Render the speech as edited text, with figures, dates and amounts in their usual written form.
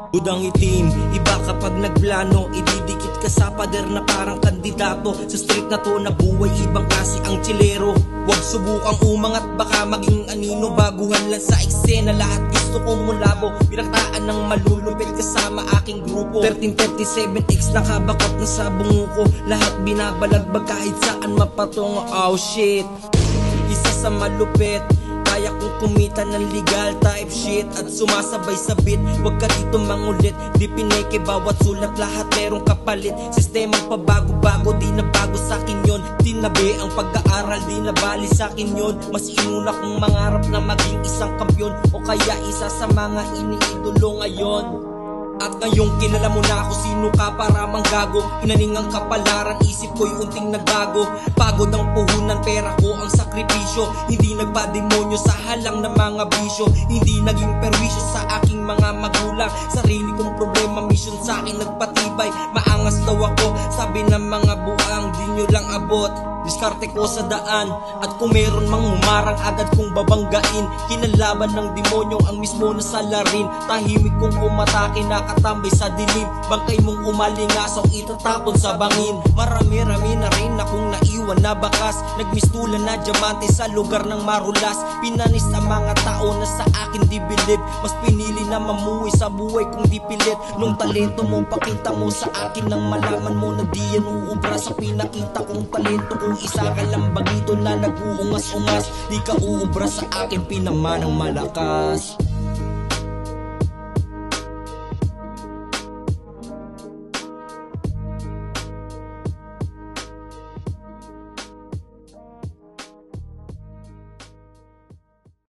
Budang itim, iba kapag nagplano, ididikit ka sa pader na parang kandidato. Sa street na to na buhay, ibang klase ang chilero. Huwag subukang umangat, baka maging anino. Baguhan lang sa eksena, lahat gusto kong mulabo. Pinagtaan ng malulupit kasama aking grupo. 1337X nakabakot na sa bungo ko. Lahat binabalagbag kahit saan mapatungo. Oh shit, isa sa malupit, kaya kong kumita ng legal type shit at sumasabay sa beat. Huwag ka dito mangulit, di pineke bawat sulat, lahat merong kapalit. Sistemang pabago-bago, di na bago sa'kin yun. Tinabi ang pag-aaral, di na bali sa'kin yun. Mas inuna kong mangarap na maging isang kampyon, o kaya isa sa mga iniidolo ngayon. At ngayong kilala mo na ako, sino ka para manggago. Inaning ang kapalaran, isip ko'y unting nagbago. Pagod ang puhunan, pera ko ang sakripisyo. Hindi nagpa-demonyo sa halang ng mga bisyo. Hindi naging perwisyo sa aking mga magulang. Sarili kong problema, mission sa akin nagpatibay. Maangas daw ako, sabi ng mga buang, di nyo lang abot. Diskarte ko sa daan, at kung meron mang humarang, agad kong babanggain. Kinalaban ng demonyo ang mismo na salarin. Tahimik kong umatake, nakatambay sa dilim. Bangkay mong umalingasaw, itatapon sa bangin. Marami-rami na rin akong naiwan na bakas. Nagmistulan na diamante sa lugar ng marulas. Pinanis ang mga tao na sa akin di bilib. Mas pinili na mamuhay sa buhay kung di pilit. Nung talento mo, pakita mo sa akin nang malaman mo na di yan uubra sa pinakita kong talento. Kung isa ka lang bagito na nag-uungas-ungas, di ka uubra sa akin, pinamanang malakas.